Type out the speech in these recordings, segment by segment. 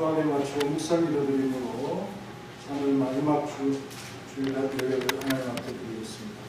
주안에 맞추어 묵상기도 드림으로 오늘 마지막 주일날 예배를 하나님 앞에 드리겠습니다.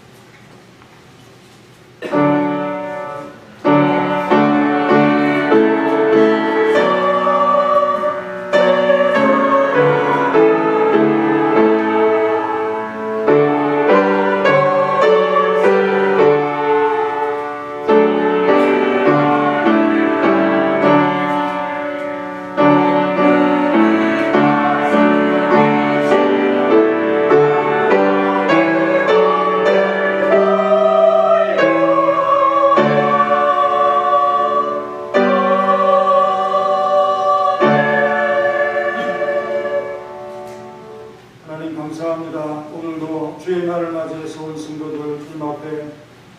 하나님 감사합니다. 오늘도 주의 날을 맞이해서 온 성도들 주님 앞에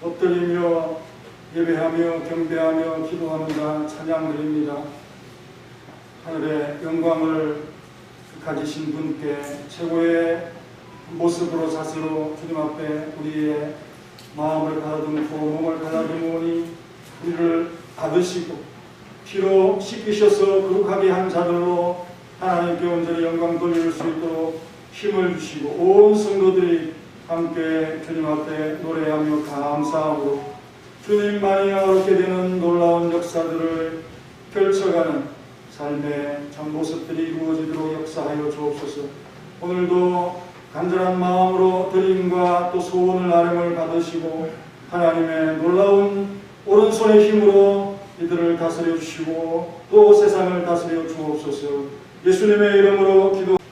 엎드리며 예배하며 경배하며 기도합니다. 찬양드립니다. 하늘의 영광을 가지신 분께 최고의 모습으로 사슬로 주님 앞에 우리의 마음을 가다듬고 몸을 가다듬으니 우리를 받으시고 피로 씻기셔서 거룩하게 한 자들로 하나님께 온전히 영광 돌릴 수 있도록 힘을 주시고 온 성도들이 함께 주님 앞에 노래하며 감사하고 주님만이 어렵게 되는 놀라운 역사들을 펼쳐가는 삶의 참 모습들이 이루어지도록 역사하여 주옵소서. 오늘도 간절한 마음으로 드림과 또 소원을 아뢰을 받으시고 하나님의 놀라운 오른손의 힘으로 이들을 다스려 주시고 또 세상을 다스려 주옵소서. 예수님의 이름으로 기도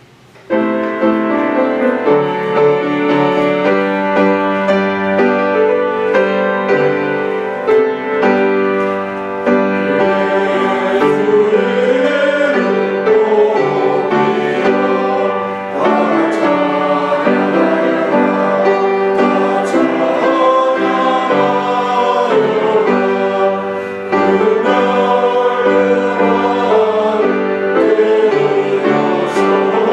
Oh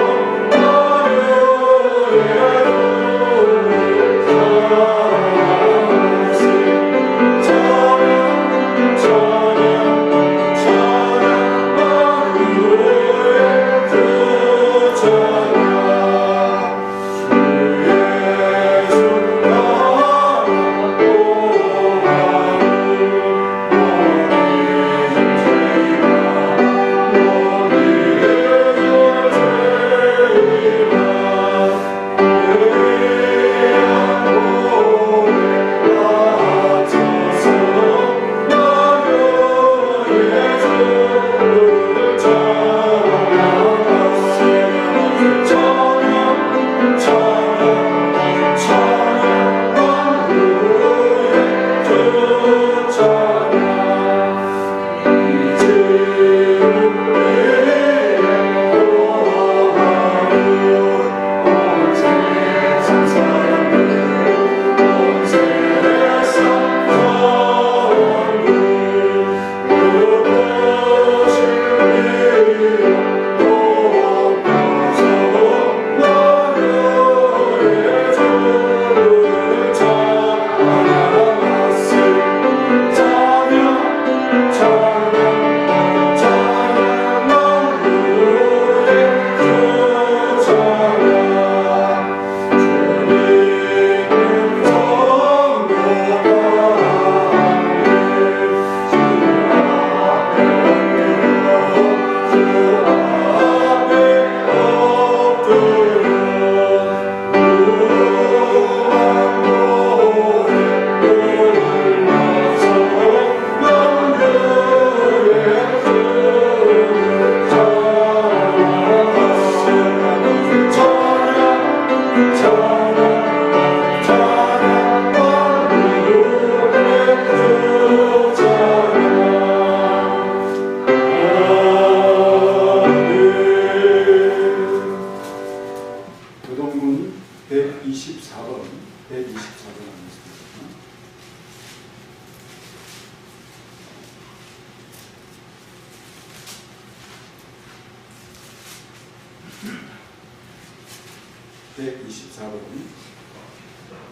124번.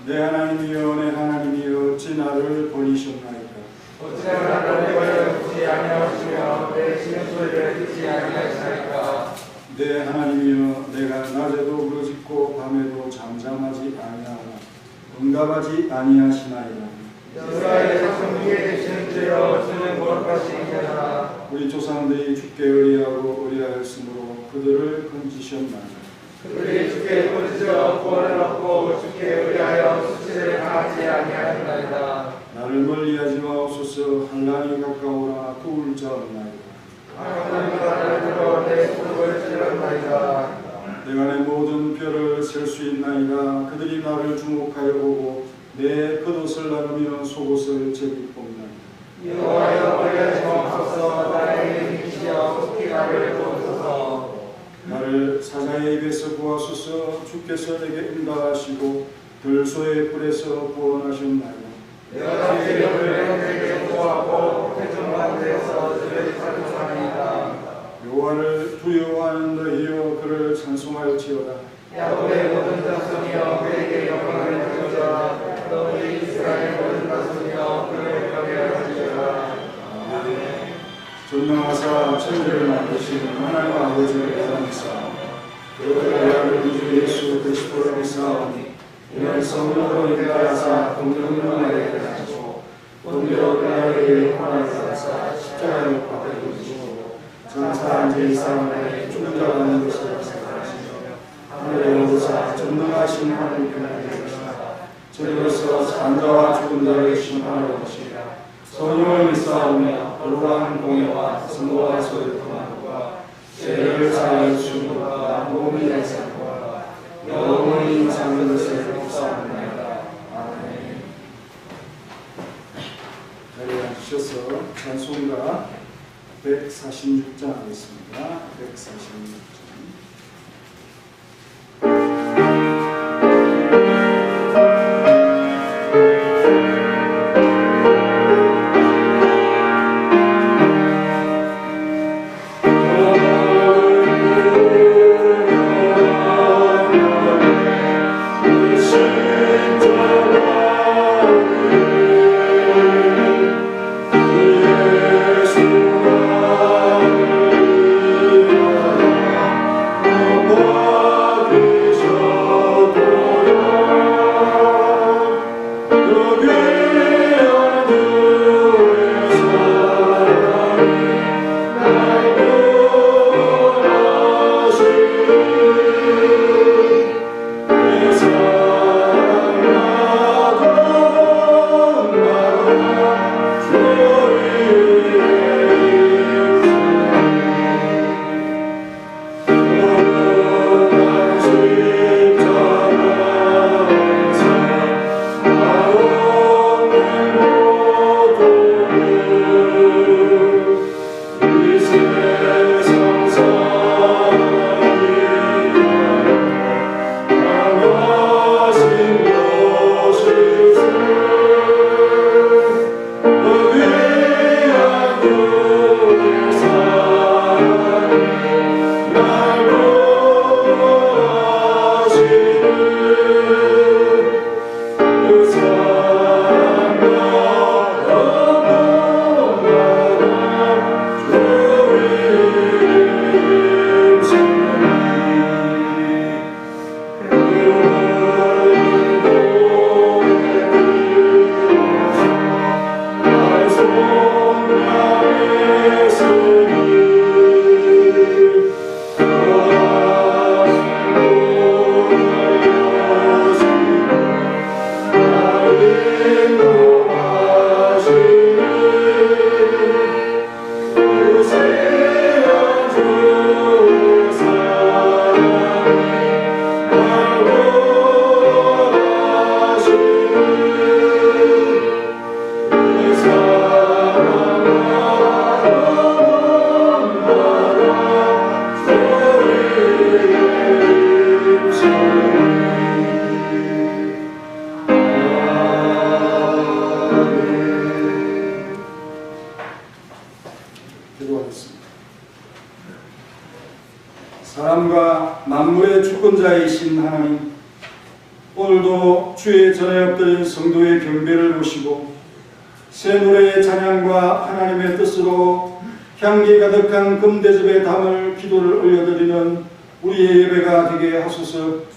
내 하나님이여 내 하나님이여 어찌 나를 버리셨나이까. 어찌 나를 버리지 아니하시며 내 진술을 듣지 아니하시나이까. 내 하나님이여 내가 낮에도 부르짖고 밤에도 잠잠하지 아니하나 응답하지 아니하시나이다. 이스라엘의 자손 위에 계시는 주여 주는 거룩하시니라. 우리 조상들이 주께 의리하고 의리하였으므로 그들을 건지셨나이다. 그들이 주께 부르짖어 구원을 얻고 주께 의리하여 수치를 당하지 아니하였나이다. 나를 멀리하지 마옵소서. 환난이 가까우나 도울 자 없나이다. 하나님이 나를 들어 내 무릎을 찔렀나이다. 내가 내 모든 뼈를 셀 수 있나이다. 그들이 나를 주목하여 보고 내 겉옷을 나누며 속옷을 제비뽑나이다. 여호와여 멀리하지 마옵소서. 나의 이시여 속히 나를 도우소서. 나를 사자의 입에서 구하소서. 주께서 내게 응답하시고 들소의 뿔에서 구원하셨나이다. 내가 주의 이름을 내게 구하고 회중 가운데서 주를 찬송하리이다. 여호와를 두려워하는 너희여 그를 찬송하여지어다. 야곱의 모든 자손이여 그에게 영광을 드리라. 너희 이스라엘 모든 자손이여 그를 경외하시리라. 전능하사 천지를 만드신 하나님 아버지를 사랑하사 그의 아들 주 예수 그리스도를 믿사오니 이는 성령으로 인도하사 동정으로 나에게 하시고 본디오 빌라도에게 고난을 받으사 십자가에 못 박혀 죽으시고 장사 제2사람의 죽은 자 가운데 것을 생각하시며 하늘에 오르사 전능하신 하나님께 나아가시사 저리로서 산자와 죽은 자를 심판하러 오시리라. 성령을 믿사오며 거룩한 공예와 선거와 소유통함과 죄를 사하여 주님과 몸이 되사과 영원히 사는 것을 복사합니다. 아멘. 자리에 앉으셔서 찬송가 146장 하겠습니다. 146장. 사람과 만물의 주권자이신 하나님, 오늘도 주의 전에 엎드린 성도의 경배를 보시고 새 노래의 찬양과 하나님의 뜻으로 향기 가득한 금대접에 담을 기도를 올려드리는 우리의 예배가 되게 하소서.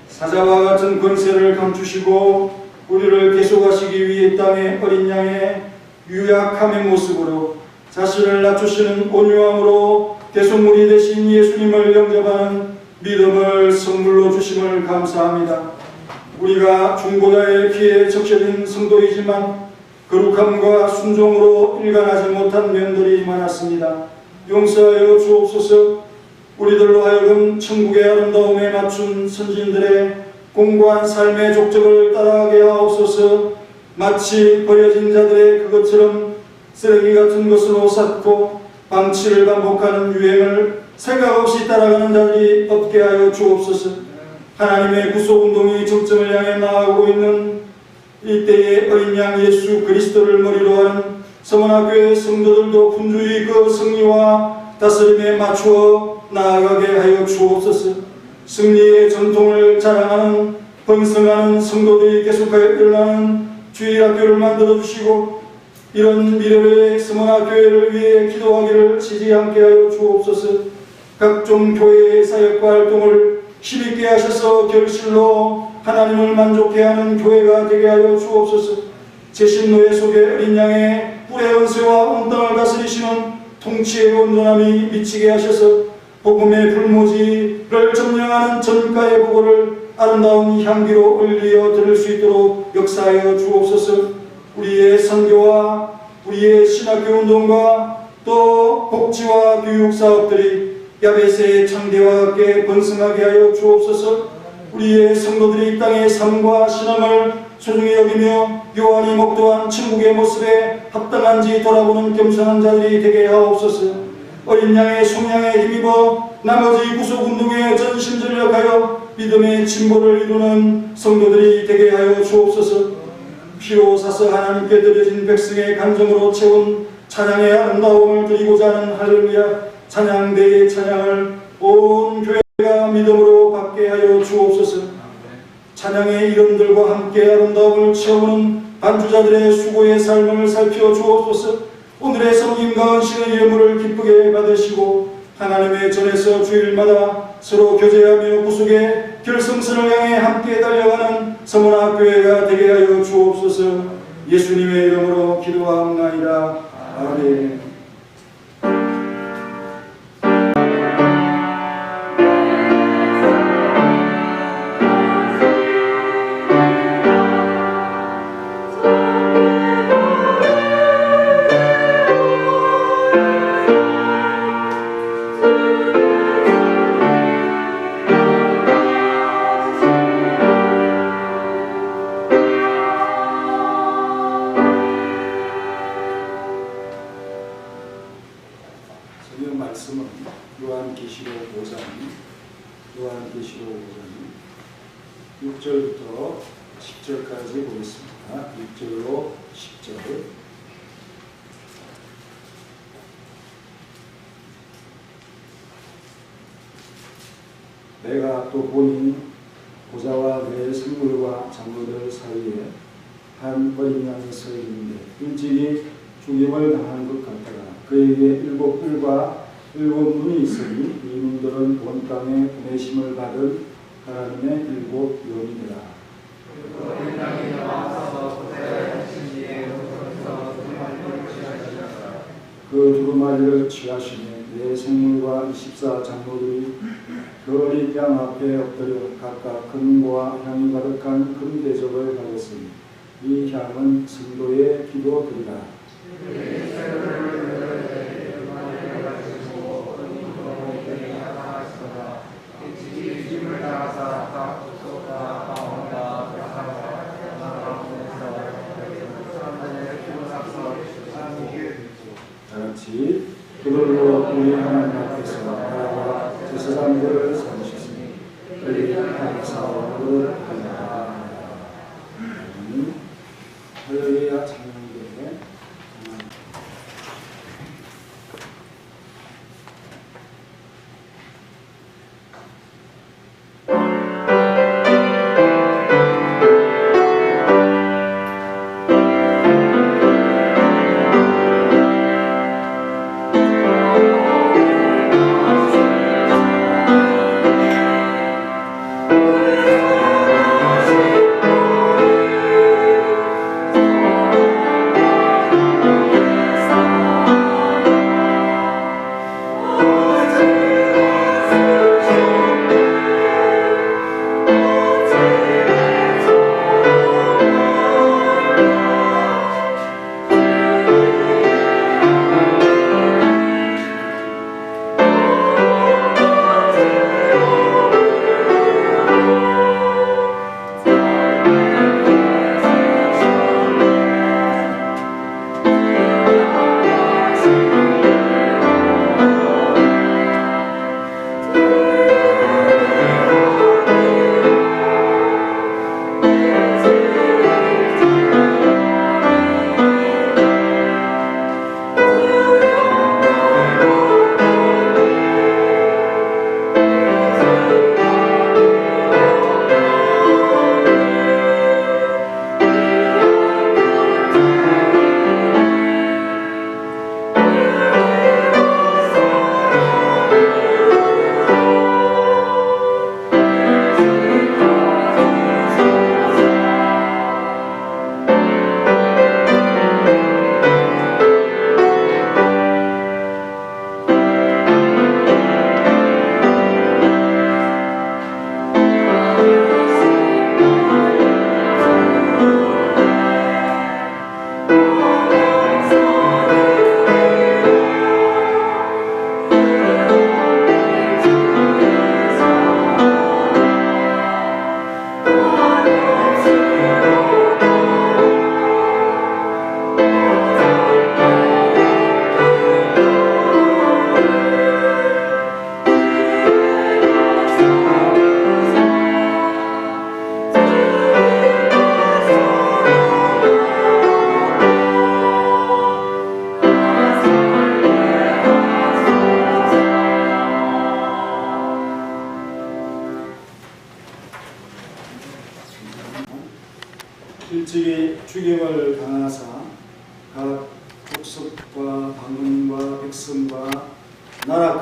사자와 같은 권세를 감추시고 우리를 계속하시기 위해 이 땅의 어린 양의 유약함의 모습으로 자신을 낮추시는 온유함으로 계속물이 되신 예수님을 영접하는 믿음을 선물로 주심을 감사합니다. 우리가 중보자의 피에 적셔진 성도이지만 거룩함과 순종으로 일관하지 못한 면들이 많았습니다. 용서하여 주옵소서. 우리들로 하여금 천국의 아름다움에 맞춘 선진들의 공고한 삶의 족적을 따라가게 하옵소서. 마치 버려진 자들의 그것처럼 쓰레기 같은 것으로 쌓고 방치를 반복하는 유행을 생각 없이 따라가는 자들이 없게 하여 주옵소서. 하나님의 구속운동이 정점을 향해 나아가고 있는 이때의 어린 양 예수 그리스도를 머리로 하는 서문화교회 성도들도 분주히 그 승리와 다스림에 맞추어 나아가게 하여 주옵소서. 승리의 전통을 자랑하는 번성하는 성도들이 계속하여 일어나는 주일학교를 만들어 주시고 이런 미래의 서문화교회를 위해 기도하기를 지지 않게 하여 주옵소서. 각종 교회의 사역과 활동을 힘있게 하셔서 결실로 하나님을 만족해 하는 교회가 되게 하여 주옵소서. 제신노예 속의 어린 양의 뿔의 은세와 온 땅을 다스리시는 통치의 온전함이 미치게 하셔서 복음의 불모지를 점령하는 전가의 보고를 아름다운 향기로 올려 드릴 수 있도록 역사하여 주옵소서. 우리의 선교와 우리의 신학교 운동과 또 복지와 교육 사업들이 야베스의 창대와 함께 번성하게 하여 주옵소서. 우리의 성도들이 이 땅의 삶과 신앙을 소중히 여기며 요한이 목도한 천국의 모습에 합당한지 돌아보는 겸손한 자들이 되게 하옵소서. 어린 양의 속량에 힘입어 나머지 구속운동에 전심전력하여 믿음의 진보를 이루는 성도들이 되게 하여 주옵소서. 피로 사서 하나님께 드려진 백성의 감정으로 채운 찬양의 아름다움을 드리고자 하는 할렐루야 찬양대의 찬양을 온 교회가 믿음으로 받게 하여 주옵소서. 찬양의 이름들과 함께 아름다움을 채우는 반주자들의 수고의 삶을 살펴 주옵소서. 오늘의 성김과 은신의 예물을 기쁘게 받으시고 하나님의 전에서 주일마다 서로 교제하며 구속의 결승선을 향해 함께 달려가는 서문학교회가 되게 하여 주옵소서. 예수님의 이름으로 기도하옵나이다. 아멘. 말씀은 요한계시록 6절부터 10절까지 보겠습니다. 6절로 10절. 내가 또 보니 보좌와 내 생물과 장로들 사이에 한 어린 양이 서 있는데 일찍이 죽임을 당한 것 같다가 그에게 7뿔과 7눈이 있으니 이 눈들은 온 땅에 보내심을 받은 하나님의 7 영이더라. 그 두루마리를 취하시며 내 생물과 24 장로들이 그 어린 양 앞에 엎드려 각각 금과 향이 가득한 금대접을 가졌으니 이 향은 성도의 기도들이라. 다같이 그들로 우리 하나님 앞에서 나라와 제사장들을 삼으셨으니 그들이 감사함으로 하리라. 할렐루야. 찬양되네.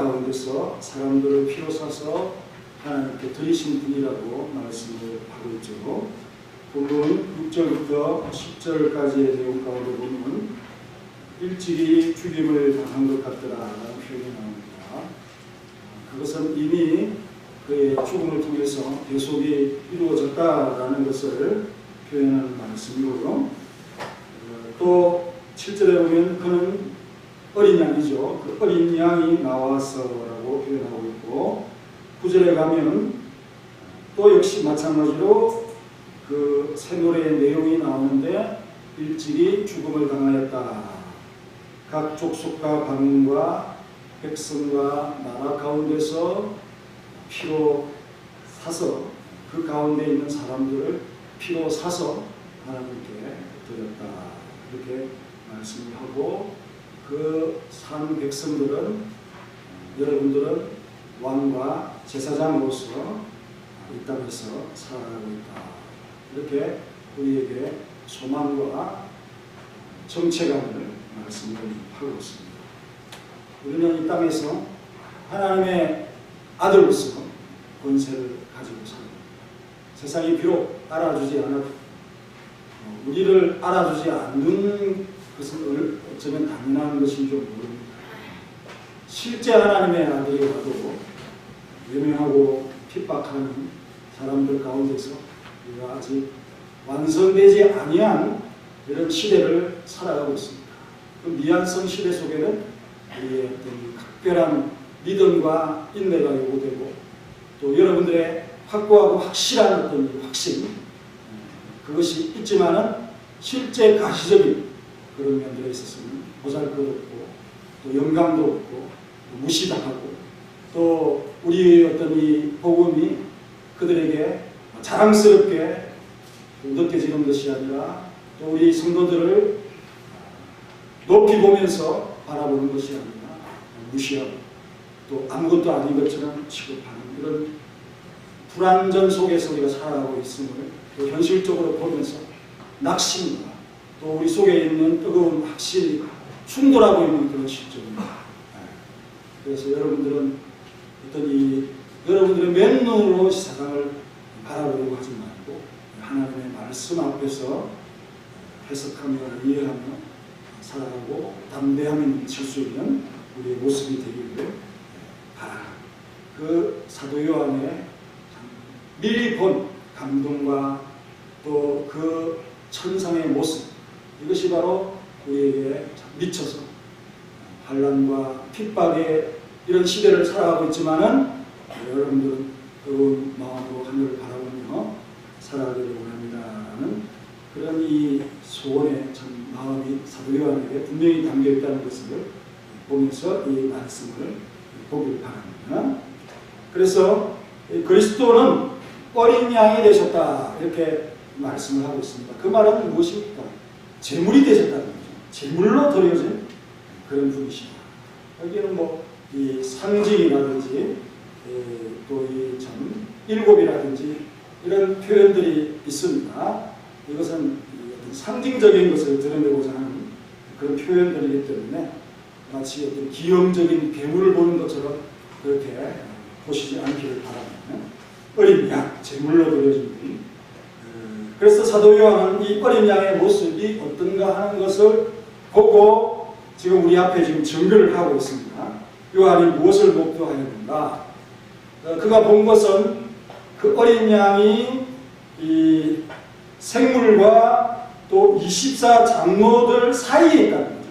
가운데서 사람들을 피로 사서 하나님께 드리신 분이라고 말씀을 하고 있죠. 본문 6절부터 10절까지의 내용 가운데 보면 일찍이 죽임을 당한 것 같더라라는 표현이 나옵니다. 그것은 이미 그의 죽음을 통해서 대속이 이루어졌다라는 것을 표현하는 말씀이고요. 또 7절에 보면 그는 어린 양이죠. 그 어린 양이 나와서라고 표현하고 있고 9절에 가면 또 역시 마찬가지로 그 새 노래의 내용이 나오는데 일찍이 죽음을 당하였다. 각 족속과 방언과 백성과 나라 가운데서 피로 사서 그 가운데 있는 사람들을 피로 사서 하나님께 드렸다. 이렇게 말씀을 하고 그 산 백성들은 여러분들은 왕과 제사장으로서 이 땅에서 살아가고 있다. 이렇게 우리에게 소망과 정체감을 말씀을 하고 있습니다. 우리는 이 땅에서 하나님의 아들로서 권세를 가지고 살고 세상이 비록 알아주지 않아도 우리를 알아주지 않는 것은 어쩌면 당연한 것인 줄 모릅니다. 실제 하나님의 아들이라도 유명하고 핍박하는 사람들 가운데서 우리가 아직 완성되지 아니한 이런 시대를 살아가고 있습니다. 그 미완성 시대 속에는 우리의 어떤 각별한 믿음과 인내가 요구되고 또 여러분들의 확고하고 확실한 어떤 확신 그것이 있지만은 실제 가시적인 그런 면들에 있어서는 보잘것없고 또 영광도 없고 또 무시당하고 또 우리의 어떤 이 복음이 그들에게 자랑스럽게 느껴지는 것이 아니라 또 우리 성도들을 높이 보면서 바라보는 것이 아니라 무시하고 또 아무것도 아닌 것처럼 취급하는 그런 불안전 속에서 우리가 살아가고 있음을 또 현실적으로 보면서 낙심과 또 우리 속에 있는 뜨거운 확신이 충돌하고 있는 그런 시점입니다. 그래서 여러분들은 어떤 여러분들의 맨눈으로 세상을 바라보려고 하지 말고 하나님의 말씀 앞에서 해석하며 이해하며 살아가고 담대함을 질 수 있는 우리의 모습이 되기를 바랍니다. 그 사도 요한의 미리 본 감동과 또 그 천상의 모습 이것이 바로 우리에게 미쳐서 환난과 핍박의 이런 시대를 살아가고 있지만은 여러분들은 뜨거운 마음으로 하늘을 바라보며 살아가기를 원합니다라는 그런 이 소원의 참 마음이 사도 요한에게 분명히 담겨 있다는 것을 보면서 이 말씀을 보길 바랍니다. 그래서 그리스도는 어린 양이 되셨다 이렇게 말씀을 하고 있습니다. 그 말은 무엇입니까? 제물이 되셨다는 거죠. 제물로 드려진 그런 분이시다. 여기는 뭐 이 상징이라든지 또 이 참 일곱이라든지 이런 표현들이 있습니다. 이것은 어떤 상징적인 것을 드러내고자 하는 그런 표현들이기 때문에 마치 어떤 기형적인 괴물을 보는 것처럼 그렇게 보시지 않기를 바랍니다. 어린 양, 제물로 드려진 분. 그래서 사도 요한은 이 어린 양의 모습이 어떤가 하는 것을 보고 지금 우리 앞에 지금 증거를 하고 있습니다. 요한이 무엇을 목도하였는가? 그가 본 것은 그 어린 양이 이 생물과 또 24장로들 사이에 있다는 거죠.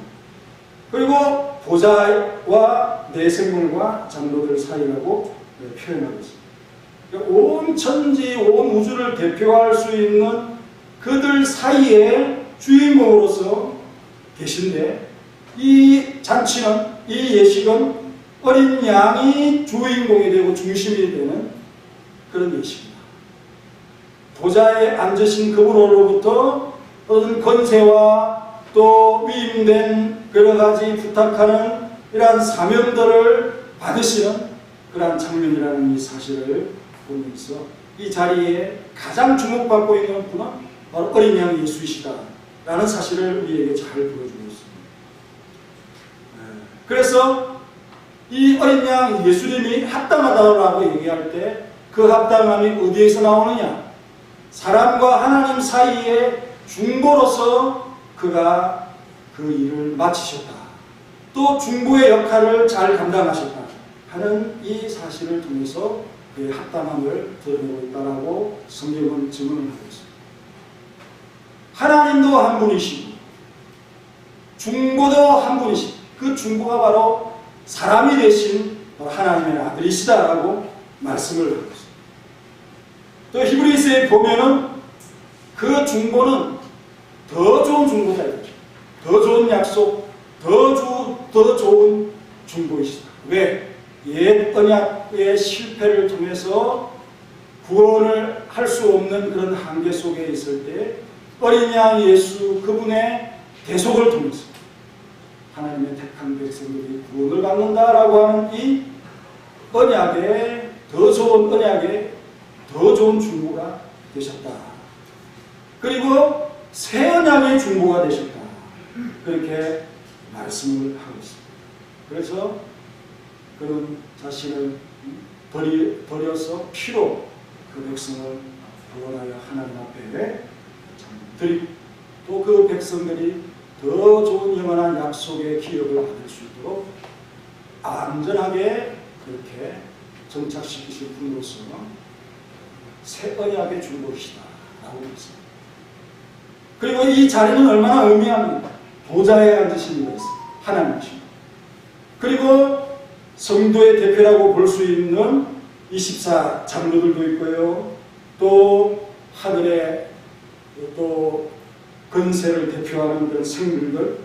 그리고 보좌와 내 생물과 장로들 사이라고 표현하고 있습니다. 온 천지, 온 우주를 대표할 수 있는 그들 사이에 주인공으로서 계신데 이 잔치는, 이 예식은 어린 양이 주인공이 되고 중심이 되는 그런 예식입니다. 보좌에 앉으신 그분으로부터 어떤 권세와 또 위임된 여러 가지 부탁하는 이러한 사명들을 받으시는 그러한 장면이라는 이 사실을 보면서 이 자리에 가장 주목받고 있는 분은 바로 어린 양 예수이시다라는 사실을 우리에게 잘 보여주고 있습니다. 그래서 이 어린 양 예수님이 합당하다고 얘기할 때 그 합당함이 어디에서 나오느냐? 사람과 하나님 사이의 중보로서 그가 그 일을 마치셨다. 또 중보의 역할을 잘 감당하셨다 하는 이 사실을 통해서 그의 합당함을 드러내고 있다라고 성경은 증언을 하고 있습니다. 하나님도 한 분이시고 중보도 한 분이시고 그 중보가 바로 사람이 되신 하나님의 아들이시다라고 말씀을 하고 있습니다. 또 히브리서에 보면은 그 중보는 더 좋은 중보가 있죠. 더 좋은 약속, 더 좋은 중보이시다. 왜? 옛 언약의 실패를 통해서 구원을 할 수 없는 그런 한계 속에 있을 때 어린 양 예수 그분의 대속을 통해서 하나님의 택한 백성들이 구원을 받는다라고 하는 이 언약의 더 좋은 언약의 더 좋은 중보가 되셨다. 그리고 새 언약의 중보가 되셨다. 그렇게 말씀을 하고 있습니다. 그래서 그런 자신을 버려서 피로 그 백성을 구원하여 하나님 앞에 드리고 또 그 백성들이 더 좋은 영원한 약속의 기업을 받을 수 있도록 안전하게 그렇게 정착시키실 분으로서 새 언약의 중보이시다 라고 했습니다. 그리고 이 자리는 얼마나 의미합니까? 보좌에 앉으신 이가 있습니다. 하나님이십니다. 그리고 성도의 대표라고 볼 수 있는 24 장로들도 있고요. 또 하늘의 또 건세를 대표하는 그런 생물들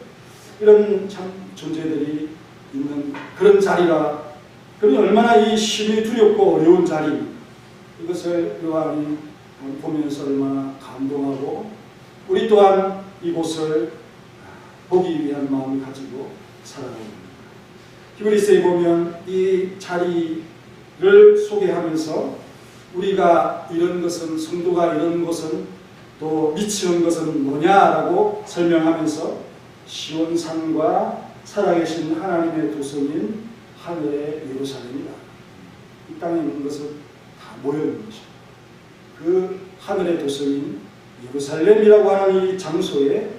이런 참 존재들이 있는 그런 자리라. 그러니 얼마나 이 심히 두렵고 어려운 자리 이것을 요한이 보면서 얼마나 감동하고 우리 또한 이곳을 보기 위한 마음을 가지고 살아갑니다. 히브리서에 보면 이 자리를 소개하면서 우리가 이런 것은 성도가 이런 것은 또 미치는 것은 뭐냐라고 설명하면서 시온산과 살아계신 하나님의 도성인 하늘의 예루살렘이다. 이 땅에 있는 것은 다 모여있는 것입니다. 그 하늘의 도성인 예루살렘이라고 하는 이 장소에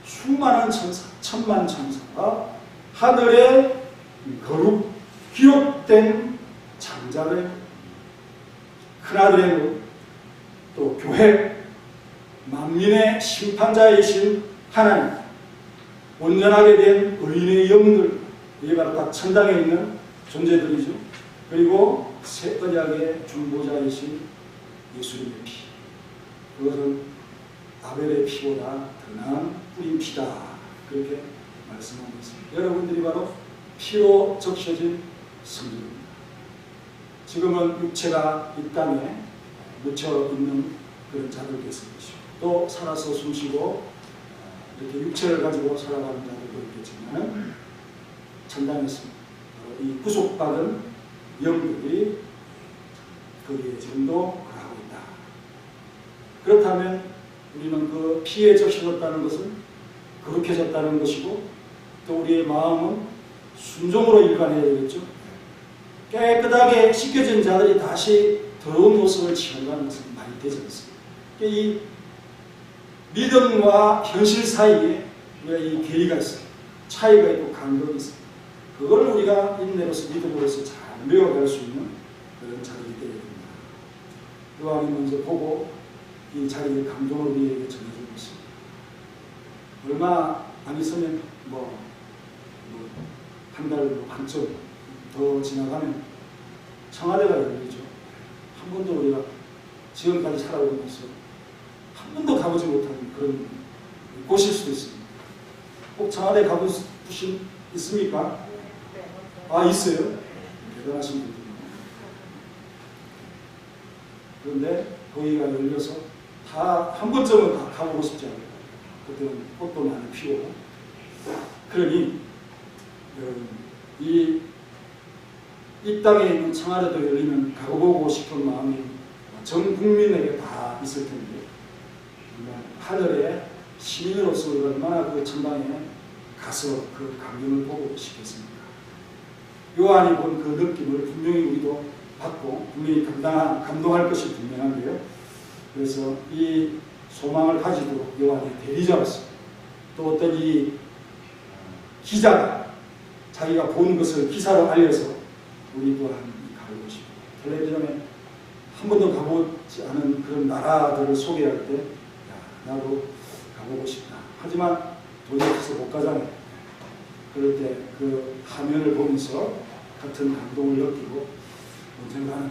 수많은 천사, 천만 천사가 하늘의 거룩 기록된 장자를 큰아들의 문, 또 교회 만민의 심판자이신 하나님, 온전하게 된 의인의 영들, 이게 바로 다 천당에 있는 존재들이죠. 그리고 새 언약의 중보자이신 예수님의 피, 그것은 아벨의 피보다 더 나은 뿌린 피다. 그렇게 말씀하고 있습니다. 여러분들이 바로 피로 적셔진 성도입니다. 지금은 육체가 이 땅에 묻혀 있는 그런 자들께서이시고 또 살아서 숨쉬고 이렇게 육체를 가지고 살아가는 자들도 있겠지만 천당에서 이 구속받은 영들이 거기에 지금도 거하고 있다. 그렇다면 우리는 그 피에 적셔졌다는 것은 거룩해졌다는 것이고 또 우리의 마음은 순종으로 일관해야 되겠죠. 깨끗하게 씻겨진 자들이 다시 더러운 모습을 취한다는 것은 말이 되지 않습니다. 이 믿음과 현실 사이에 우리가 이 괴리가 있어요. 차이가 있고 간격이 있어요. 그걸 우리가 인내로서 믿음으로서 잘 메워갈 수 있는 그런 자리가 되어야 됩니다. 요한이 먼저 보고 이 자리의 감동을 우리에게 전해주고 있습니다. 얼마 안 있으면 한 달 반쯤 더 지나가면 청와대가 열리죠. 한 번도 우리가 지금까지 살아오면서 한 번도 가보지 못한 그런 곳일 수도 있습니다. 꼭 청와대 가보신 있습니까? 아, 있어요? 대단하신 분들이에요. 그런데 거기가 열려서 다 한 번쯤은 가보고 싶지 않아요. 그때는 꽃도 많이 피우고. 그러니 이 땅에 있는 청와대도 열리면 가보고 싶은 마음이 전 국민에게 다 있을 텐데 하늘의 시민으로서 얼마나 그 천당에 가서 그 광경을 보고 싶겠습니까? 요한이 본 그 느낌을 분명히 우리도 받고 분명히 감동할 것이 분명한데요. 그래서 이 소망을 가지고 요한의 대리자로서 또 어떤 이 기자가 자기가 본 것을 기사로 알려서 우리 또한 가보고 싶고, 텔레비전에 한 번도 가보지 않은 그런 나라들을 소개할 때 나도 가보고 싶다. 하지만 돈이 없어서 못 가잖아요. 그럴 때 그 화면을 보면서 같은 감동을 느끼고 언젠가는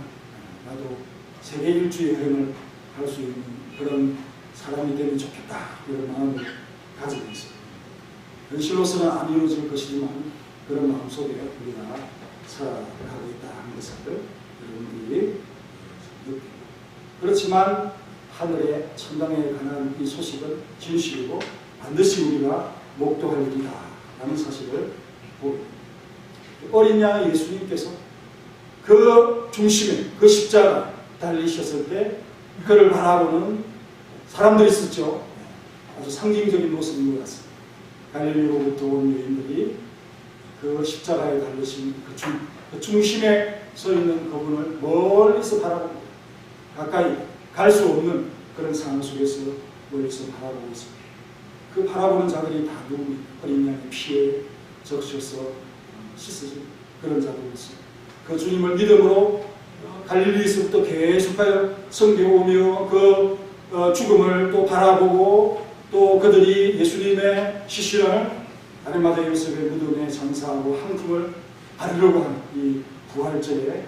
나도 세계 일주 여행을 할 수 있는 그런 사람이 되면 좋겠다. 이런 마음을 가지고 있어요. 현실로서는 안 이루어질 것이지만 그런 마음속에 우리가 살아가고 있다는 것을 여러분들이 느끼고, 그렇지만 하늘의 천당에 관한 이 소식은 진실이고 반드시 우리가 목도할 일이다 라는 사실을 보고, 어린 양 예수님께서 그 중심에 그 십자가 달리셨을 때 그를 바라보는 사람들이 있었죠. 아주 상징적인 모습인 것 같습니다. 갈릴리로부터 온 여인들이 그 십자가에 달리신 그 중심에 서 있는 그분을 멀리서 바라보고, 가까이 갈 수 없는 그런 상황 속에서 멀리서 바라보고 있습니다. 그 바라보는 자들이 다 누굽니까? 어린 양의 피에 적셔서 씻어진 그런 자들이 있습니다. 그 주님을 믿음으로 갈릴리에서부터 계속하여 섬겨오며 그 죽음을 또 바라보고, 또 그들이 예수님의 시신을 아리마다 요셉의 무덤에 장사하고 한 품을 바르려고 하는 이 부활절의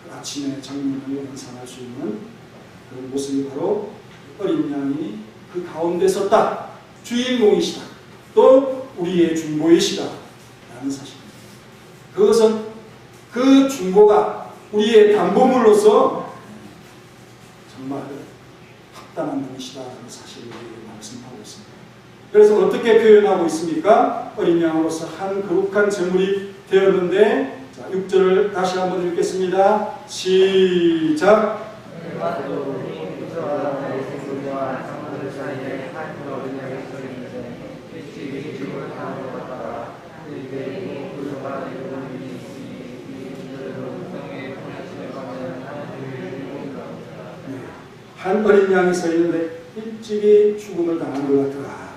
그 아침의 장면을 연상할 수 있는 그런 모습이 바로 어린 양이 그 가운데 섰다, 주인공이시다, 또 우리의 중보이시다 라는 사실입니다. 그것은 그 중보가 우리의 담보물로서 정말 확단한 분이시다는 사실을 말씀하고 있습니다. 그래서 어떻게 표현하고 있습니까? 어린 양으로서 한 거룩한 제물이 되었는데, 자, 6절을 다시 한번 읽겠습니다. 시작. 한 어린 양이 서 있는데 일찍이 죽음을 당한 것 같더라.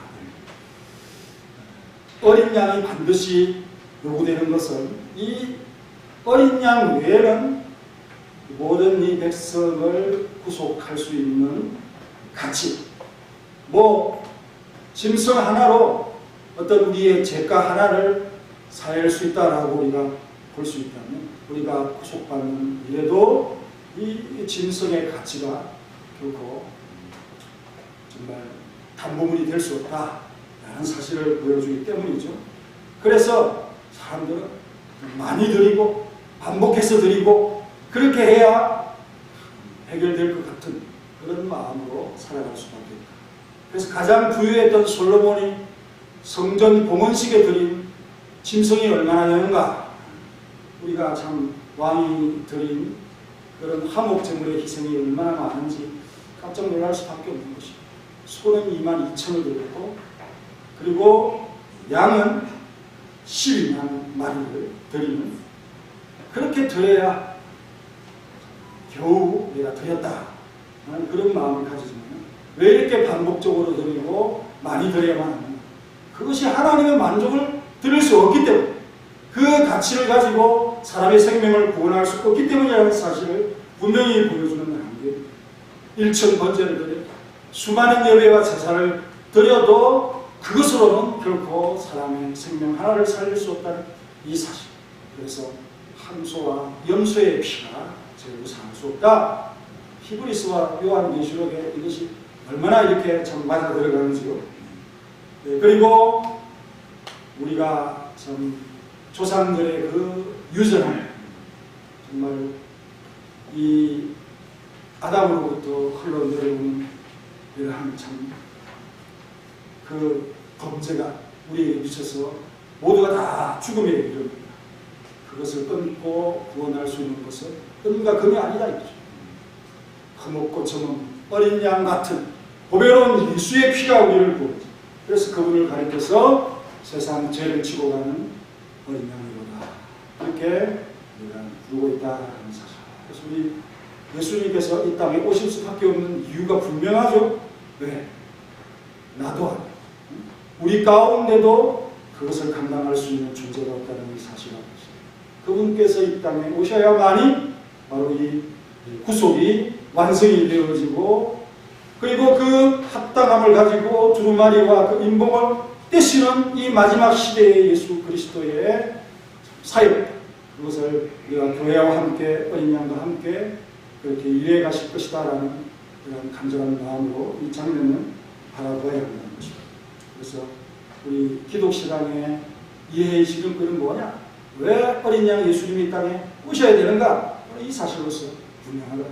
어린 양이 반드시 요구되는 것은 이 어린 양 외에는 모든 이 백성을 구속할 수 있는 가치, 짐승 하나로 어떤 우리의 죄가 하나를 사할 수 있다라고 우리가 볼 수 있다면, 우리가 구속받는 일에도 이 짐승의 가치가 결코 정말 담보물이 될 수 없다라는 사실을 보여주기 때문이죠. 그래서 사람들은 많이 드리고 반복해서 드리고 그렇게 해야 해결될 것 같은 그런 마음으로 살아갈 수밖에 없다. 그래서 가장 부유했던 솔로몬이 성전 봉헌식에 드린 짐승이 얼마나 되는가, 우리가 참 왕이 드린 그런 화목제물의 희생이 얼마나 많은지 깜짝 놀랄 수밖에 없는 것입니다. 소는 22,000을 드렸고, 그리고 양은 12만 마리를 드리는, 그렇게 드려야 겨우 내가 드렸다 하는 그런 마음을 가지지만, 왜 이렇게 반복적으로 드리고 많이 드려야만 하는가? 그것이 하나님의 만족을 드릴 수 없기 때문에, 그 가치를 가지고 사람의 생명을 구원할 수 없기 때문이라는 사실을 분명히 보여주는 한계입니다. 1천 번제를 드려 수많은 예배와 제사를 드려도 그것으로는 결코 사람의 생명 하나를 살릴 수 없다는 이 사실. 그래서 함소와 염소의 피가 제대로 살 수 없다. 히브리서와 요한계시록에 이것이 얼마나 이렇게 참 맞아 들어가는지요. 네, 그리고 우리가 참 조상들의 그 유전을 정말 이 아담으로부터 흘러내려오는 이러한 참 그 범죄가 우리에게 미쳐서 모두가 다 죽음에 이릅니다. 그것을 끊고 구원할 수 있는 것은 끈과 금이 아니다 이거죠. 흠없고 점없는 어린 양 같은 보배로운 예수의 피가 우리를 구원하죠. 그래서 그분을 가리켜서 세상 죄를 지고 가는 어린 양이로다 이렇게 우리가 부르고 있다는 사실. 그래서 우리 예수님께서 이 땅에 오실 수밖에 없는 이유가 분명하죠. 왜? 나도 아니야. 우리 가운데도 그것을 감당할 수 있는 존재가 없다는 사실을 그분께서 이 땅에 오셔야만이 바로 이 구속이 완성이 되어지고 그리고 그 합당함을 가지고 두루마리와 그 인봉을 떼시는 이 마지막 시대의 예수 그리스도의 사역 그것을 우리가 교회와 함께 어린 양과 함께 그렇게 이루어 가실 것이다 라는 그런 간절한 마음으로 이 장면을 바라보아야 한다는 것입니다. 그래서 우리 기독신앙의 이해의 지름길은 뭐냐? 왜 어린 양 예수님이 이 땅에 오셔야 되는가? 이 사실로서 분명하다.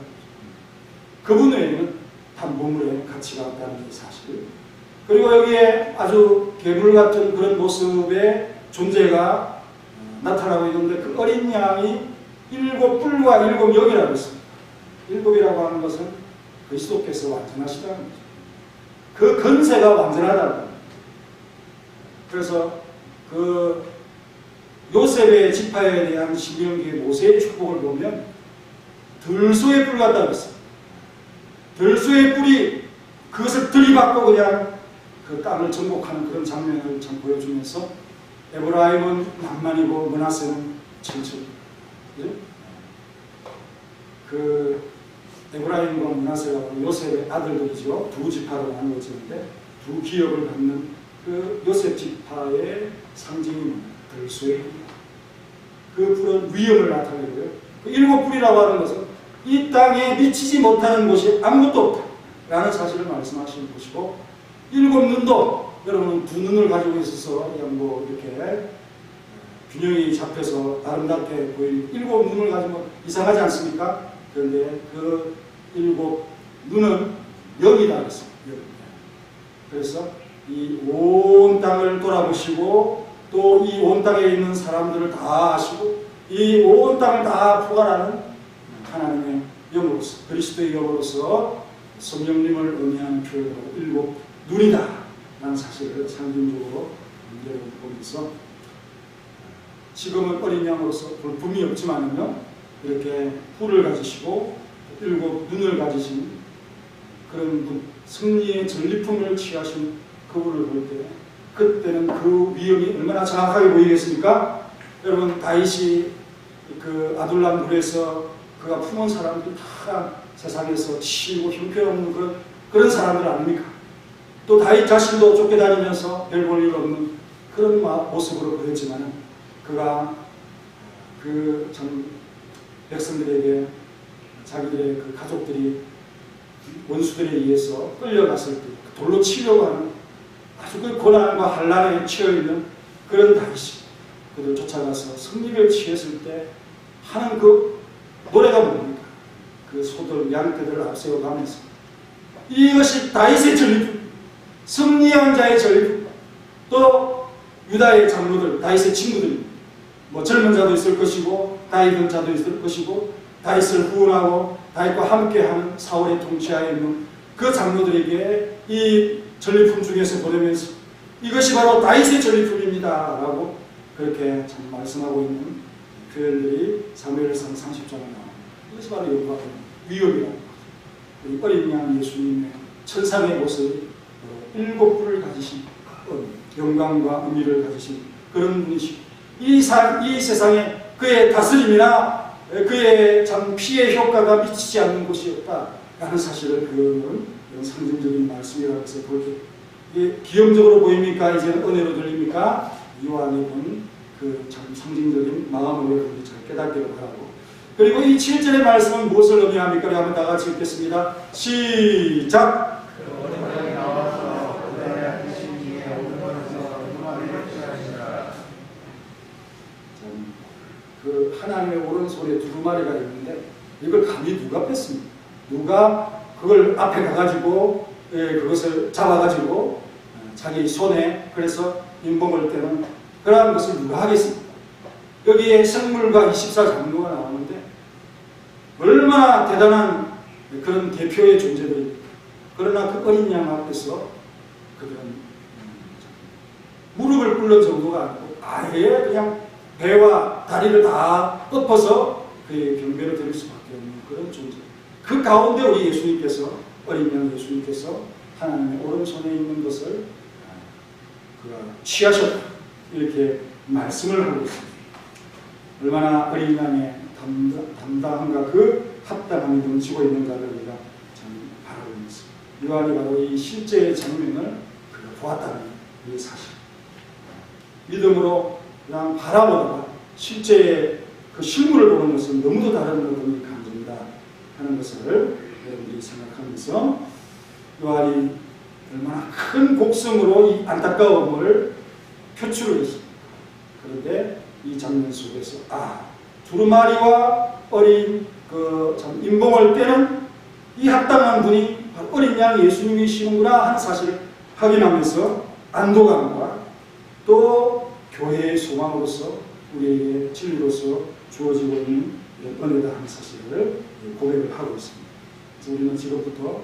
그분 외에는 단보물의 가치가 없다는 이 사실. 그리고 여기에 아주 괴물 같은 그런 모습의 존재가 나타나고 있는데 그 어린 양이 7뿔과 7역이라고 했습니다. 7이라고 하는 것은 그리스도께서 완전하시다는 거죠. 그 건세가 완전하다는 거죠. 그래서 그 요셉의 지파에 대한 신명기의 모세의 축복을 보면 들소의 뿔 같다고 했습니다. 들소의 뿔이 그것을 들이받고 그냥 그 땅을 정복하는 그런 장면을 참 보여주면서 에브라임은 만만이고 므낫세는 천천히. 그 에브라임과 므낫세가 요셉의 아들들이죠. 두 지파로 나누어지는데 두 기업을 갖는 그 요셉 지파의 상징이 들소의 뿔. 그 뿔은 위엄을 나타내고요. 그 7뿔이라고 하는 것은 이 땅에 미치지 못하는 곳이 아무것도 없다라는 사실을 말씀하시는 것이고 7눈도 여러분은 두 눈을 가지고 있어서 그냥 뭐 이렇게 균형이 잡혀서 아름답게 보이는 7눈을 가지고 이상하지 않습니까? 그런데 그 7눈은 영이다 그랬습니다. 그래서 이 온 땅을 돌아보시고 또 이 온 땅에 있는 사람들을 다 아시고 이 온 땅을 다 포괄하는 하나님의 영으로서 그리스도의 영으로서 성령님을 의미하는 표현으로 7눈이다 라는 사실을 상징적으로 보면서 지금은 어린 양으로서 볼품이 없지만은요 이렇게 뿔을 가지시고 7눈을 가지신 그런 분, 승리의 전리품을 취하신 그분을 볼 때 그때는 그 위엄이 얼마나 정확하게 보이겠습니까? 여러분 다윗이 그 아둘람 굴에서 그가 품은 사람들이 다 세상에서 치고 형편없는 그런 사람들 아닙니까? 또 다윗 자신도 쫓겨다니면서 별 볼 일 없는 그런 모습으로 보였지만 그가 그 참 백성들에게 자기들의 그 가족들이 원수들에 의해서 끌려갔을 때 돌로 치려고 하는 아주 그 고난과 환난에 치여있는 그런 다윗이 그들 쫓아가서 승리를 취했을 때 하는 그 노래가 뭡니까? 그 소들, 양떼들을 앞세워가면서 이것이 다윗의 전리품, 승리한 자의 전리품, 또 유다의 장로들, 다윗의 친구들, 뭐 젊은 자도 있을 것이고 다윗은 자도 있을 것이고 다윗을 후원하고 다윗과 함께하는 사울의 통치하에 있는 그 장로들에게 이 전리품 중에서 보내면서 이것이 바로 다윗의 전리품입니다 라고 그렇게 참 말씀하고 있는 표현들이 사무엘상 30장에 나옵니다. 이것이 바로 여호와 위엄이라는 거죠. 우리 어린 양 예수님의 천상의 모습이 7뿔을 가지신 영광과 의미를 가지신 그런 분이시고 이 세상에 그의 다스림이나 그의 참 피해 효과가 미치지 않는 곳이 없다라는 사실을 그는 상징적인 말씀이라고 해서 볼때 이게 기염적으로 보입니까? 이제는 은혜로 들립니까? 이와 안에 본 그 참 상징적인 마음으로 우리 잘 깨닫기를 바라고 그리고 이 7절의 말씀은 무엇을 의미합니까? 한번 다 같이 읽겠습니다. 시작! 그 하나님의 오른손에 두루마리가 있는데 이걸 감히 누가 뺐습니까? 누가 그걸 앞에 가가지고 그것을 잡아가지고 자기 손에 그래서 인봉을 떼는 그러한 것을 누가 하겠습니까? 여기에 생물과 24장로가 나오는데 얼마나 대단한 그런 대표의 존재들이 그러나 그 어린 양 앞에서 그들은 무릎을 꿇는 정도가 아니고 아예 그냥 배와 다리를 다 엎어서 그의 경배를 드릴 수밖에 없는 그런 존재. 그 가운데 우리 예수님께서, 어린 양 예수님께서 하나님의 오른손에 있는 것을 그가 취하셨다, 이렇게 말씀을 하고 있습니다. 얼마나 어린 양의 담당함과 그 합당함이 넘치고 있는가를 우리가 참 바라고 있습니다. 요한이 바로 이 실제의 장면을 보았다는 이 사실. 믿음으로 그냥 바라보다가 실제의 그 실물을 보는 것은 너무도 다른 어떤 감정이다 하는 것을 여러분들이 생각하면서 요한이 얼마나 큰 곡성으로 이 안타까움을 표출을 했습니다. 그런데 이 장면 속에서 두루마리와 어린 그 참 인봉을 빼는 이 합당한 분이 바로 어린 양 예수님이시는구나 하는 사실을 확인하면서 안도감과 또 교회의 소망으로서 우리에게 진리로서 주어지고 있는 은혜다 하는 사실을 고백을 하고 있습니다. 그래서 우리는 지금부터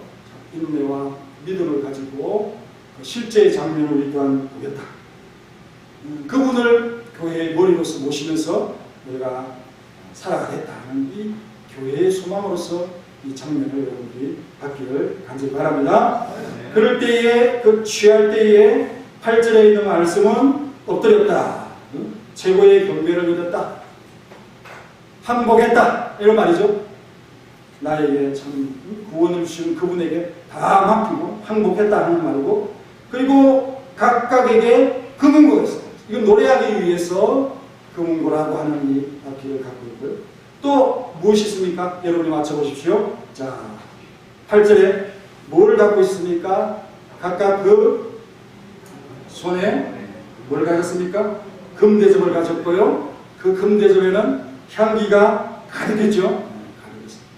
인내와 믿음을 가지고 실제의 장면을 우리 또한 보겠다. 그분을 교회의 머리로서 모시면서 우리가 살아가겠다 하는 이 교회의 소망으로서 이 장면을 여러분들이 받기를 간절히 바랍니다. 그럴 때에, 그 취할 때에 8절에 있는 말씀은 엎드렸다, 최고의 경배를 드렸다, 항복했다, 이런 말이죠. 나에게 참 구원을 주신 그분에게 다 맡기고 항복했다 하는 말이고, 그리고 각각에게 금은고가 있어요. 이건 노래하기 위해서 금은고라고 하는 이 악기를 갖고 있고요. 또 무엇이 있습니까? 여러분이 맞춰보십시오. 자, 8절에 뭘 갖고 있습니까? 각각 그 손에 뭘 가졌습니까? 금대접을 가졌고요. 그 금대접에는 향기가 가득했죠. 가득했습니다.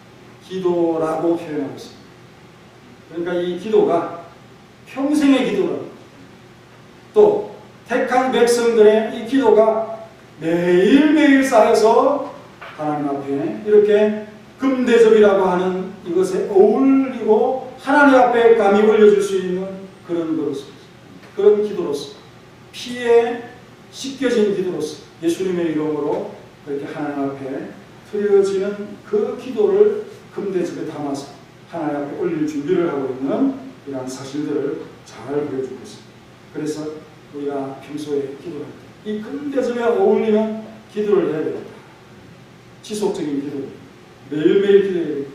기도라고 표현하고 있습니다. 그러니까 이 기도가 평생의 기도라고, 또 택한 백성들의 이 기도가 매일매일 쌓여서 하나님 앞에 이렇게 금대접이라고 하는 이것에 어울리고 하나님 앞에 감히 올려줄 수 있는 그런 것으로서, 그런 기도로서, 피에 씻겨진 기도로서 예수님의 이름으로 그렇게 하나님 앞에 드려지는 그 기도를 금대접에 담아서 하나님 앞에 올릴 준비를 하고 있는 이러한 사실들을 잘 보여주고 있습니다. 그래서 우리가 평소에 기도할 때 이 금대접에 어울리는 기도를 해야 되겠다. 지속적인 기도, 매일매일 기도해야 되겠다.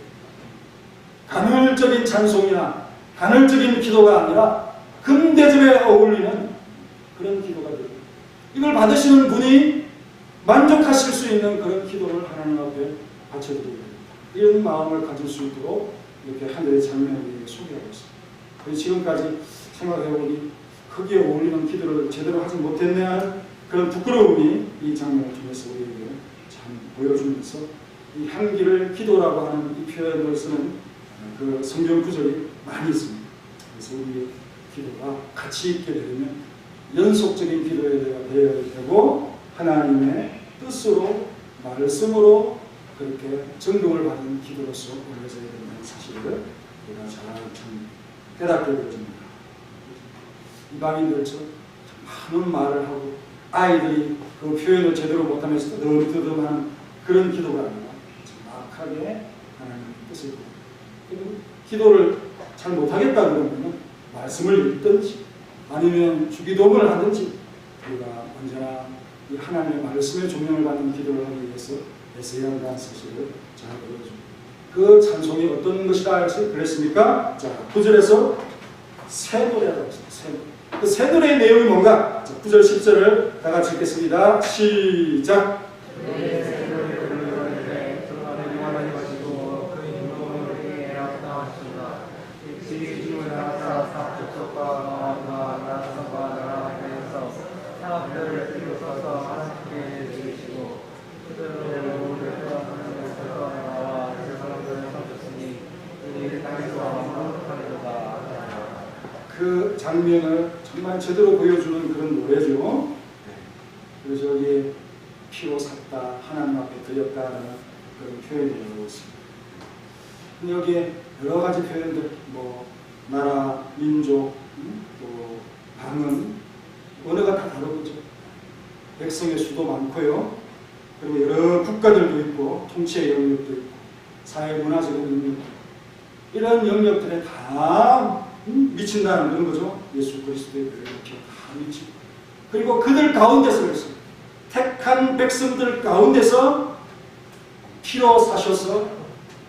간헐적인 찬송이나 간헐적인 기도가 아니라 금대접에 어울리는 그런 기도가 됩니다. 이걸 받으시는 분이 만족하실 수 있는 그런 기도를 하나님 앞에 바쳐드리게 됩니다. 이런 마음을 가질 수 있도록 이렇게 하늘의 장면을 소개하고 있습니다. 그래서 지금까지 생각해보니 거기에 어울리는 기도를 제대로 하지 못했네 하는 그런 부끄러움이 이 장면을 통해서 우리에게 참 보여주면서 이 향기를 기도라고 하는 이 표현을 쓰는 그 성경 구절이 많이 있습니다. 그래서 우리의 기도가 가치 있게 되면 연속적인 기도가 되어야 되고 하나님의 뜻으로 말씀으로 그렇게 증거를 받은 기도로서 올려져야 된다는 사실을 우리가 참 깨닫게 되어집니다. 이방인들처럼 많은 말을 하고 아이들이 그 표현을 제대로 못하면서 뜨듬뜨듬하는 그런 기도가 아니라 정확하게 하나님의 뜻을 보고, 기도를 잘 못하겠다 그러면 말씀을 읽든지 아니면 주기도문을 하든지 우리가 언제나 이 하나님의 말씀의 종령을 받는 기도를 하기 위해서 애써야 한다는 사실을 잘 보여줍니다. 그 찬송이 어떤 것이다 해서 그랬습니까? 자, 9절에서 새 노래라고 했습니다. 새 노래. 그 새 노래의 내용이 뭔가? 자, 9절 10절을 다 같이 읽겠습니다. 시작. 그 장면을 정말 제대로 보여주는 그런 노래죠. 그래서 여기에 피로 샀다, 하나님 앞에 드렸다라는 그런 표현이 나오고 있습니다. 근데 여기에 여러 가지 표현들, 뭐 나라, 민족, 또 방언, 언어가 다 다르죠. 백성의 수도 많고요. 그리고 여러 국가들도 있고 통치의 영역도 있고 사회 문화적인 영역도 있고 이런 영역들에 다 미친다는 그런 거죠. 예수 그리스도의 교회가 이렇게 다 미치고 그리고 그들 가운데서 그래서 택한 백성들 가운데서 피로 사셔서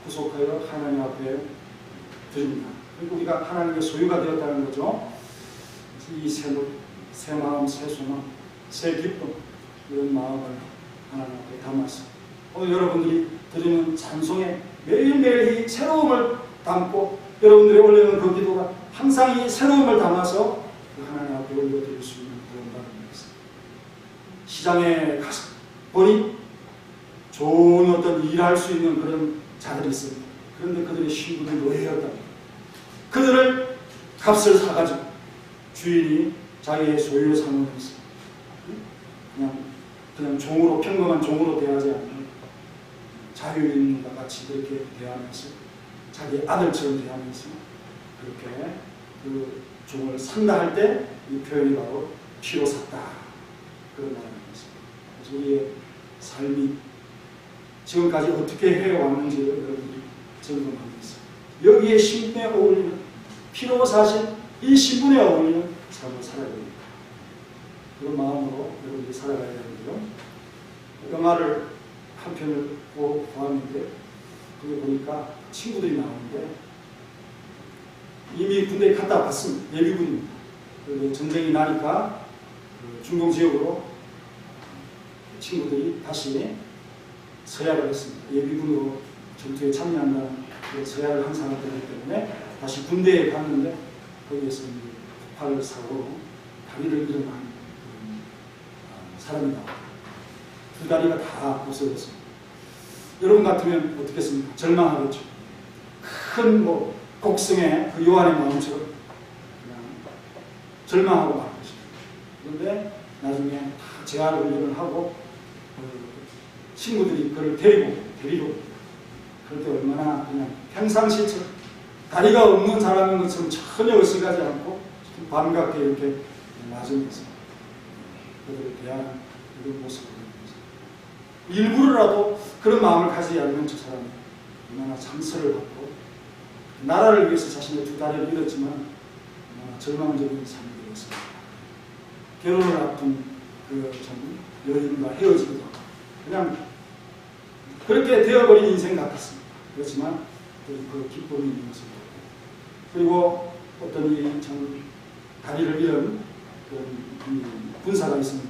구속하여 하나님 앞에 드립니다. 그리고 우리가 하나님의 소유가 되었다는 거죠. 이 새 마음, 새 소망, 새 기쁨 이런 마음을 하나님 앞에 담아서 오늘 여러분들이 드리는 찬송에 매일매일 이 새로움을 담고 여러분들이 올리는 그 기도가 항상 이 새로움을 담아서 그 하나님 앞에 올려드릴 수 있는 그런 바람입니다. 시장에 가서 보니 좋은 어떤 일할 수 있는 그런 자들이 있습니다. 그런데 그들의 신분은 노예였다. 그들을 값을 사가지고 주인이 자기의 소유로 삼으면서 그냥 종으로 평범한 종으로 대하지 않는 자유인과 같이 그렇게 대하면서 자기 아들처럼 대하면서 그렇게 그 종을 산다 할 때 이 표현이 바로 피로 샀다 그런 말입니다. 그래서 우리의 삶이 지금까지 어떻게 해왔는지를 여러분들이 점검하면서 여기에 신분에 어울리는 피로 사신 이 신분에 어울리는 삶을 살아야 됩니다. 그런 마음으로 여러분들이 살아가야 되는데요. 영화를 한 편을 보았는데 그게 보니까 친구들이 나오는데 이미 군대에 갔다 왔습니다. 예비군입니다. 그리고 전쟁이 나니까 그 중동 지역으로 친구들이 다시 서약을 했습니다. 예비군으로 전투에 참여한다는 그 서약을 한 사람들이기 때문에 다시 군대에 갔는데 거기에서 폭발 사고로 다리를 잃어간 사람이 나옵니다. 두 다리가 다 없어졌습니다. 여러분 같으면 어떻겠습니까? 절망하겠죠. 큰 곡성의 그 요한의 마음처럼 그냥 절망하고 말 것입니다. 그런데 나중에 다 재활을 하고 친구들이 그를 데리고 그럴 때 얼마나 그냥 평상시처럼 다리가 없는 사람인 것처럼 전혀 의식하지 않고 반갑게 이렇게 맞으면서 그들을 대하는 그런 모습을 보면서 일부러라도 그런 마음을 가지지 않으면 저 사람이 얼마나 상처를 받고 나라를 위해서 자신의 두 다리를 잃었지만 얼마나 절망적인 삶이 되었습니다. 결혼을 앞둔 그 여인과 헤어지기도 하고 그냥 그렇게 되어버린 인생 같았습니다. 그렇지만 그 기쁨이 있는 모습을 그리고 어떤 이 참 다리를 잃은 그런 군사가 있습니다.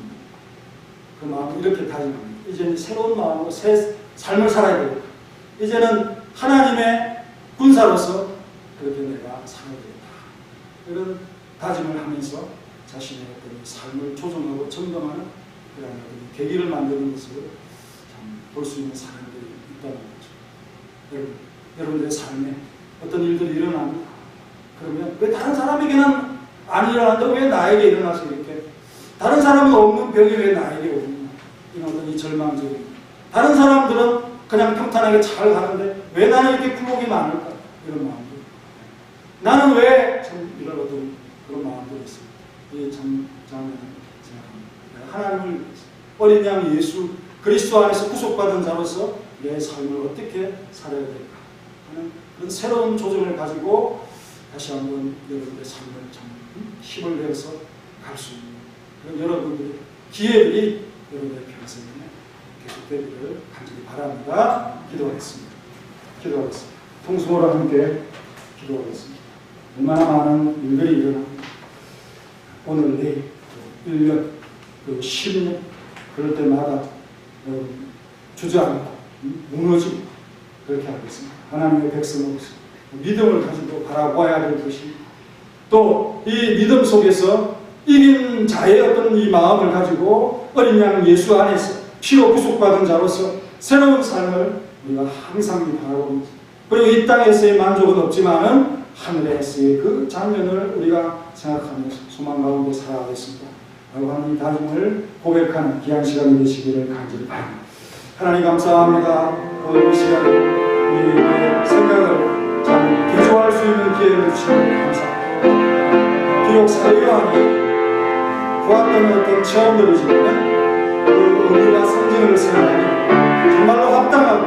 그 마음을 이렇게 다짐합니다. 이제는 새로운 마음으로 새 삶을 살아야 되겠다. 이제는 하나님의 군사로서 그렇게 내가 살아야 되겠다. 이런 다짐을 하면서 자신의 어떤 삶을 조정하고 점검하는 그런 어떤 계기를 만드는 것을 볼 수 있는 사람들이 있다는 거죠. 여러분들의 삶에 어떤 일들이 일어납니다. 그러면 왜 다른 사람에게는 안 일어난다고 왜 나에게 일어나서 이렇게 다른 사람이 없는 병이 왜 나에게 오느냐 이런 어떤 이 절망적인 다른 사람들은 그냥 평탄하게 잘 가는데 왜 나는 이렇게 굴곡이 많을까 이런 마음들 나는 왜 참 이런 어떤 그런 마음들이 있습니다. 이 참 장면을 생각합니다. 하나님을 위해서 어린 양 예수 그리스도 안에서 구속받은 자로서 내 삶을 어떻게 살아야 될까 하는 그런 새로운 조정을 가지고 다시 한번 여러분의 삶을 참 힘을 내서 갈 수 있는 그런 여러분들의 기회들이 여러분의 평생에 계속되기를 간절히 바랍니다. 기도하겠습니다. 통성으로 함께 기도하겠습니다. 얼마나 많은 일들이 일어납니다. 오늘 내일 1년 그리고 10년 그럴 때마다 주저앉고 무너지고 그렇게 하겠습니다. 하나님의 백성으로서 믿음을 가지고 바라보아야 될 것이 또 이 믿음 속에서 이긴 자의 어떤 이 마음을 가지고 어린 양 예수 안에서 피로 구속받은 자로서 새로운 삶을 우리가 항상 바라봅니다. 그리고 이 땅에서의 만족은 없지만은 하늘에서의 그 장면을 우리가 생각하면서 소망 가운데 살아가겠습니다. 라고 하는 이 다짐을 고백하는 귀한 시간이 되시기를 간절히 바랍니다. 하나님 감사합니다. 오늘 이 시간 우리의 생각을 참 개조할 수 있는 기회를 주시니 감사합니다. 비록 사도요한이 보았던 어떤 체험들이지만 의무와 성진을 세워나니 정말로 합당하고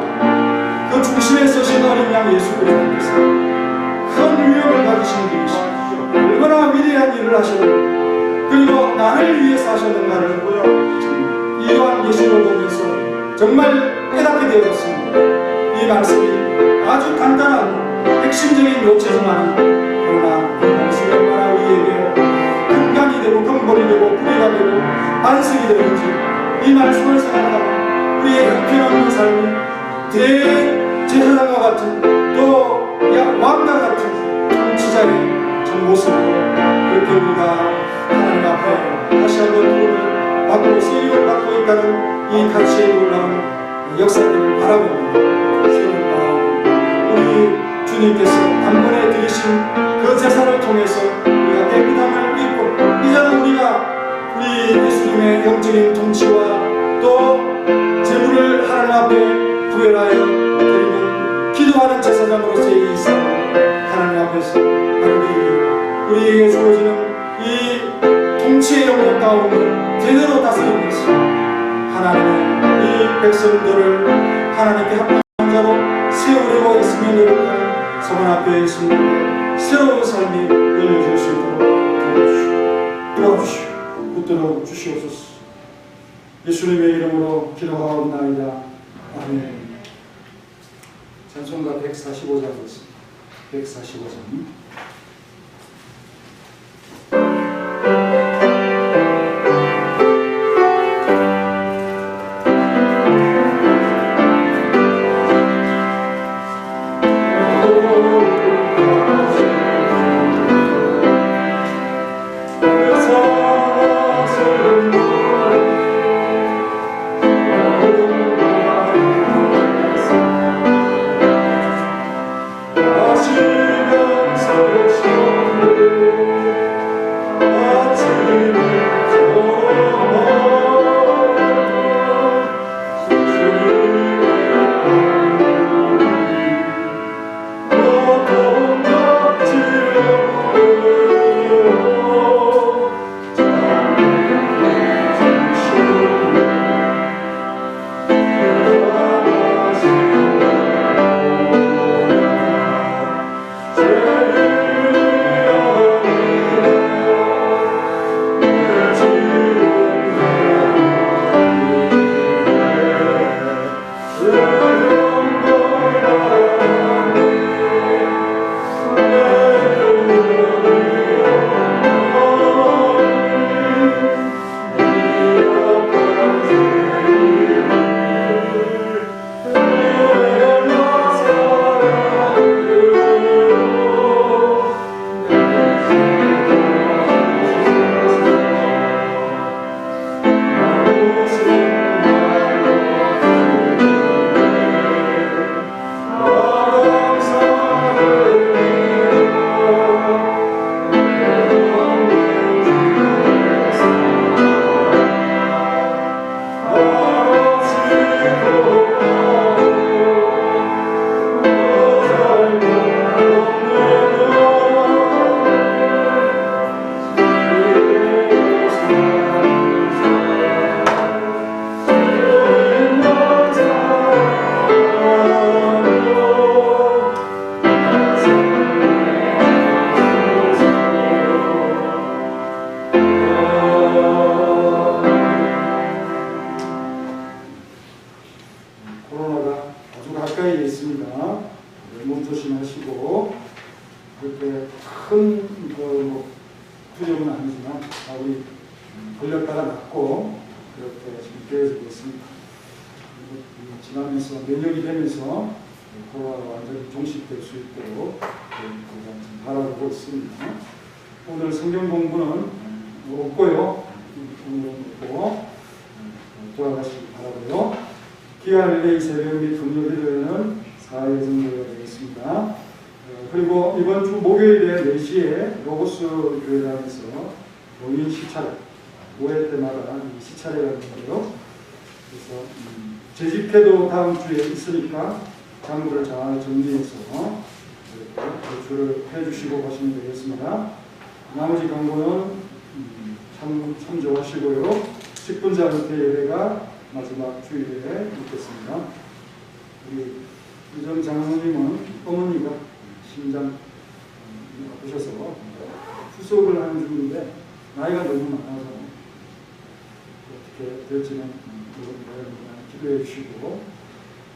그 중심에 서신 어린 양 예수 그리스도께서 큰 위엄을 가지신 분이시고 얼마나 위대한 일을 하셨는가, 그리고 나를 위해서 하셨는가를 이러한 예수를 보면서 정말 깨닫게 되었습니다. 이 말씀이 아주 간단하고 핵심적인 요체지만 그러나 그 말씀이 얼마나 우리에게 근간이 되고 근본이 되고 뿌리가 되고 반석이 되는지 이 말씀을 생각하고 우리의 형편없는 삶이 대제사장과 같은 또 왕과 같은 통치자의 전 모습으로 그렇게 우리가 하나님 앞에 다시 한번 도움을 받고 쓰임을 받고 있다는 이 가치의 놀라운 역사들을 바라보며 새로운 마음, 우리 주님께서 단번에 드리신 그 제사를 통해서 우리가 깨끗함을 입고 이제는 우리가 우리 예수님의 영적인 통치와 또 제물을 하나님 앞에 구별하여 드리는 기도하는 제사장으로서의 이 삶, 하나님 앞에서 우리에게 주어지는 이 통치의 영역 가운데 제대로 다스리면서 하나님의 이 백성들을 하나님께 합당한 자로 세우려고 있으면 여러분들 성원 앞에 있는 새로운 삶이 열려질 수 있도록 도와주시오. 붙들어 주시옵소서. 예수님의 이름으로 기도하옵나이다. 아멘. 찬송가 145장 있습니다. 145장. 그리고 이번 주 목요일에 4시에 로고스 교회당에서 노인 시차례, 5회 때마다 이 시차례가 있는데요. 그래서 재집회도 다음 주에 있으니까 장부를 잘 정리해서 제출을 해주시고 가시면 되겠습니다. 나머지 광고는 참조하시고요. 10분자 은퇴 예배가 마지막 주일에 묻겠습니다. 우리 이정 장로님은 어머니가 심장 아프셔서 후속을 하는 중인데 나이가 너무 많아서 어떻게 될지는 기도해 주시고,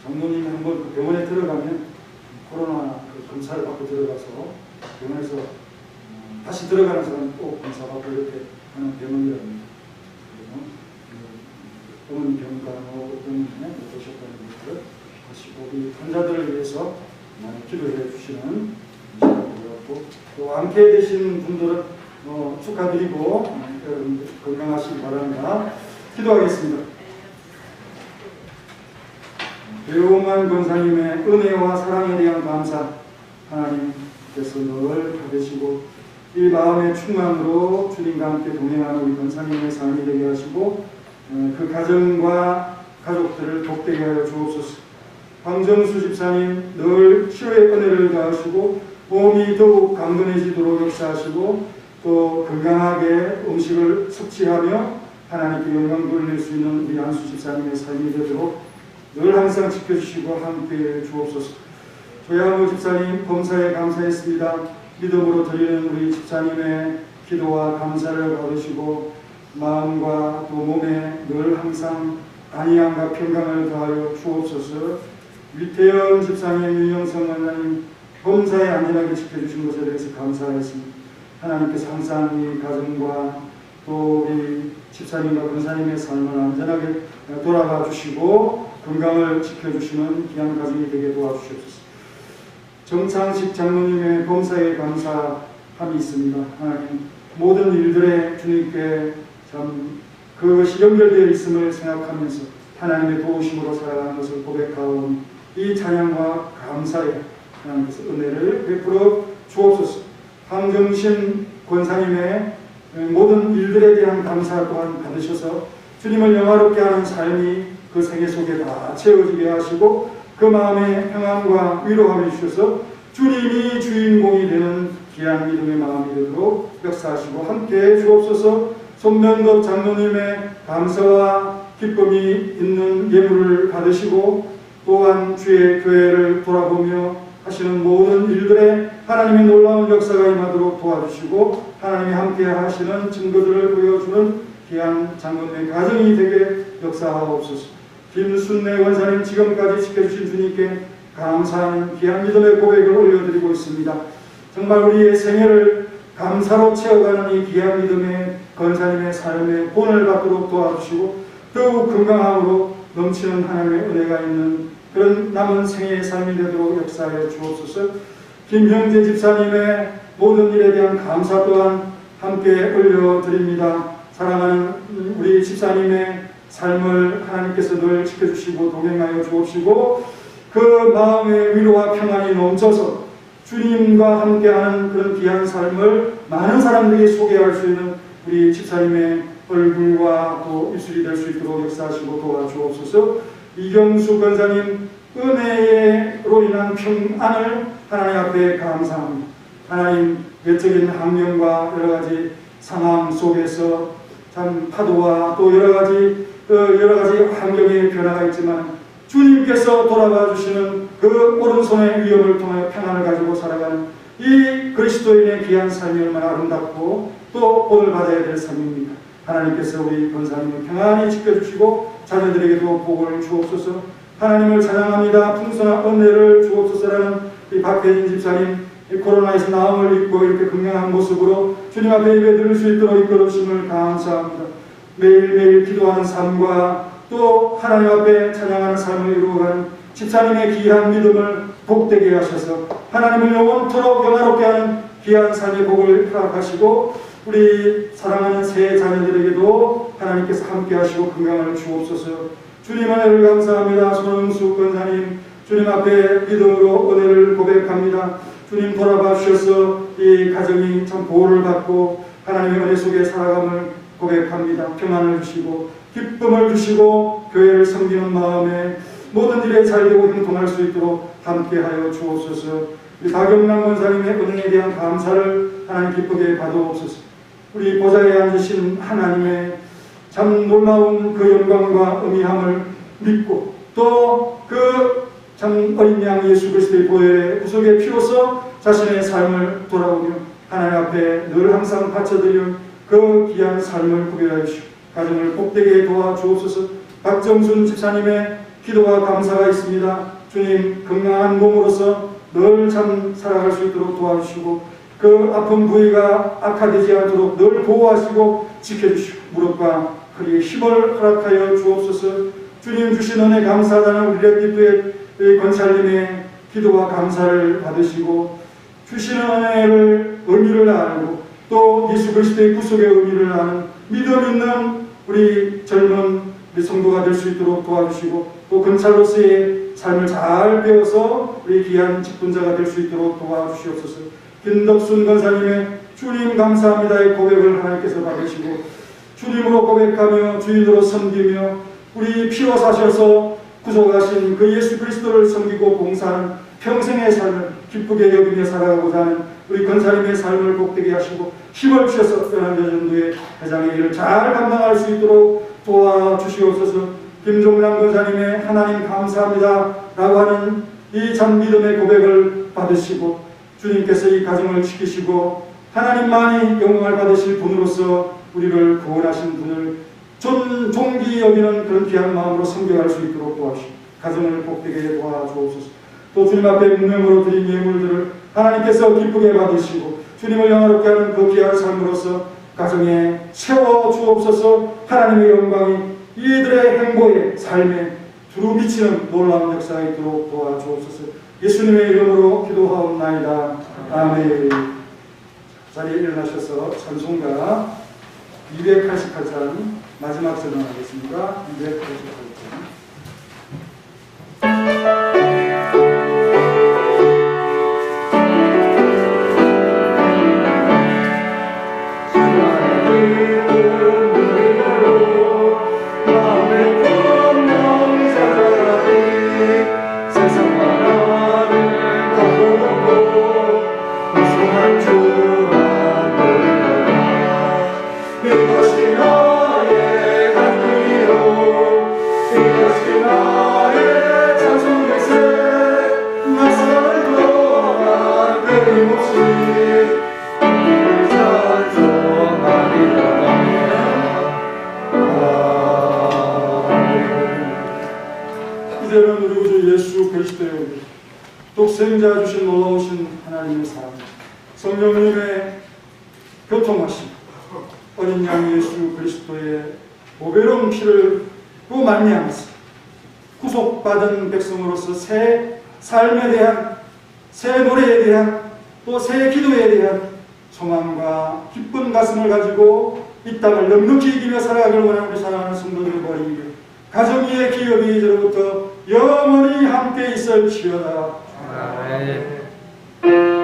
장로님이 한번 그 병원에 들어가면 코로나 그 검사를 받고 들어가서 병원에서 다시 들어가는 사람 꼭 검사받고 이렇게 하는 병원이랍니다. 어머니 병간호 때문에 못 오셨다는 것을 하시고, 우리 환자들을 위해서 많이 기도해 주시는 시간이었고, 또 함께 되신 분들은 축하드리고 여러분 건강하시기 바랍니다. 기도하겠습니다. 배용한 권사님의 은혜와 사랑에 대한 감사, 하나님께서 늘 받으시고 이 마음의 충만으로 주님과 함께 동행하는 우리 권사님의 삶이 되게 하시고, 그 가정과 가족들을 복되게 하여 주옵소서. 황정수 집사님 늘 치료의 은혜를 더하시고 몸이 더욱 강건해지도록 역사하시고, 또 건강하게 음식을 섭취하며 하나님께 영광 돌릴 수 있는 우리 안수 집사님의 삶이 되도록 늘 항상 지켜주시고 함께해 주옵소서. 조양호 집사님 범사에 감사했습니다. 믿음으로 드리는 우리 집사님의 기도와 감사를 받으시고 마음과 또 몸에 늘 항상 안위함과 평강을 더하여 주옵소서. 위태현 집사님, 윤영성 원장님 범사에 안전하게 지켜주신 것에 대해서 감사하였습니다. 하나님께서 항상 이 가정과 또 우리 집사님과 권사님의 삶을 안전하게 돌아가 주시고 건강을 지켜주시는 귀한 가정이 되게 도와주시옵소서. 정창식 장로님의 범사에 감사함이 있습니다. 하나님 모든 일들에 주님께 참 그것이 연결되어 있음을 생각하면서 하나님의 도우심으로 살아가는 것을 고백하오니 이 찬양과 감사에 하나님께서 은혜를 베풀어 주옵소서. 황정신 권사님의 모든 일들에 대한 감사 또한 받으셔서 주님을 영화롭게 하는 삶이 그 생애 속에 다 채워지게 하시고 그 마음에 평안과 위로함을 주셔서 주님이 주인공이 되는 귀한 믿음의 마음이 되도록 역사하시고 함께해 주옵소서. 손명덕 장로님의 감사와 기쁨이 있는 예물을 받으시고 또한 주의 교회를 돌아보며 하시는 모든 일들에 하나님의 놀라운 역사가 임하도록 도와주시고 하나님이 함께 하시는 증거들을 보여주는 귀한 장로님의 가정이 되게 역사하옵소서. 김순례 원사님 지금까지 지켜주신 주님께 감사하는 귀한 믿음의 고백을 올려드리고 있습니다. 정말 우리의 생애를 감사로 채워가는 이 귀한 믿음의 권사님의 삶에 본을 받도록 도와주시고 더욱 건강함으로 넘치는 하나님의 은혜가 있는 그런 남은 생애의 삶이 되도록 역사하여 주옵소서. 김형재 집사님의 모든 일에 대한 감사 또한 함께 올려드립니다. 사랑하는 우리 집사님의 삶을 하나님께서 늘 지켜주시고 동행하여 주옵시고 그 마음의 위로와 평안이 넘쳐서 주님과 함께하는 그런 귀한 삶을 많은 사람들에게 소개할 수 있는 우리 집사님의 얼굴과 또 입술이 될 수 있도록 역사하시고 도와주옵소서. 이경수 권사님 은혜로 인한 평안을 하나님 앞에 감사합니다. 하나님 외적인 환경과 여러가지 상황 속에서 참 파도와 또 여러가지 환경의 변화가 있지만 주님께서 돌아봐 주시는 그 오른손의 위엄을 통하여 평안을 가지고 살아가는 이 그리스도인의 귀한 삶이 얼마나 아름답고 또 본을 받아야 될 삶입니다. 하나님께서 우리 권사님을 평안히 지켜주시고 자녀들에게도 복을 주옵소서. 하나님을 찬양합니다. 풍성한 은혜를 주옵소서라는 이 박혜진 집사님 코로나에서 나음을 입고 이렇게 건강한 모습으로 주님 앞에 예배드릴 수 있도록 이끌어주심을 감사합니다. 매일매일 기도하는 삶과 또 하나님 앞에 찬양하는 삶을 이루어가는 집사님의 귀한 믿음을 복되게 하셔서 하나님을 영원토록 영화롭게 하는 귀한 삶의 복을 허락하시고 우리 사랑하는 새 자녀들에게도 하나님께서 함께 하시고 건강을 주옵소서. 주님 은혜를 감사합니다. 손흥수 권사님 주님 앞에 믿음으로 은혜를 고백합니다. 주님 돌아봐 주셔서 이 가정이 참 보호를 받고 하나님의 은혜 속에 살아감을 고백합니다. 평안을 주시고 기쁨을 주시고 교회를 섬기는 마음에 모든 일에 잘되고 행동할 수 있도록 함께하여 주옵소서. 우리 박영남 권사님의 은혜에 대한 감사를 하나님 기쁘게 받아옵소서. 우리 보좌에 앉으신 하나님의 참 놀라운 그 영광과 의미함을 믿고 또 그 참 어린 양 예수 그리스도의 보혈의 구속의 피로써 자신의 삶을 돌아오며 하나님 앞에 늘 항상 바쳐드려 그 귀한 삶을 구별하여 주시고 가정을 복되게 도와주옵소서. 박정순 집사님의 기도와 감사가 있습니다. 주님 건강한 몸으로서 늘 참 살아갈 수 있도록 도와주시고 그 아픈 부위가 악화되지 않도록 늘 보호하시고 지켜주시고 무릎과 허리에 힘을 허락하여 주옵소서. 주님 주신 은혜 감사하다는 우리 레디브의 권찰님의 기도와 감사를 받으시고 주시는 은혜를 의미를 알고 또 예수 그리스도의 구속의 의미를 아는 믿음 있는 우리 젊은 우리 성도가 될 수 있도록 도와주시고 또 권찰로서의 삶을 잘 배워서 우리 귀한 직분자가 될 수 있도록 도와주시옵소서. 김덕순 권사님의 주님 감사합니다의 고백을 하나님께서 받으시고 주님으로 고백하며 주인으로 섬기며 우리 피로 사셔서 구속하신 그 예수 그리스도를 섬기고 봉사하는 평생의 삶을 기쁘게 여기며 살아가고자 하는 우리 권사님의 삶을 복되게 하시고 힘을 주셔서 연합여전도의 회장의 일을 잘 감당할 수 있도록 도와주시옵소서. 김종남 권사님의 하나님 감사합니다 라고 하는 이 참 믿음의 고백을 받으시고 주님께서 이 가정을 지키시고 하나님만이 영광을 받으실 분으로서 우리를 구원하신 분을 존귀 여기는 그런 귀한 마음으로 섬겨갈 수 있도록 도와주시고 가정을 복되게 도와주옵소서. 또 주님 앞에 문명으로 드린 예물들을 하나님께서 기쁘게 받으시고 주님을 영화롭게 하는 그 귀한 삶으로서 가정에 세워주옵소서. 하나님의 영광이 이들의 행보에 삶에 두루 미치는 놀라운 역사가 있도록 도와주옵소서. 예수님의 이름으로 기도하옵나이다. 아멘. 자리에 일어나셔서 찬송가 288장 마지막 전환하겠습니다. 288장. 이제는 우리 구주 예수 그리스도의 은혜, 독생자 주신 놀라우신 하나님의 사랑, 성령님의 교통하심, 어린 양 예수 그리스도의 보배로운 피를 말미암아서 구속받은 백성으로서 새 삶에 대한, 새 노래에 대한, 또 새 기도에 대한 소망과 기쁜 가슴을 가지고 이 땅을 넉넉히 이기며 살아가길 원하는 우리 사랑하는 성도들을 버리며 가정 위의 기업이 이제로부터 영원히 함께 있을지어다. 아멘.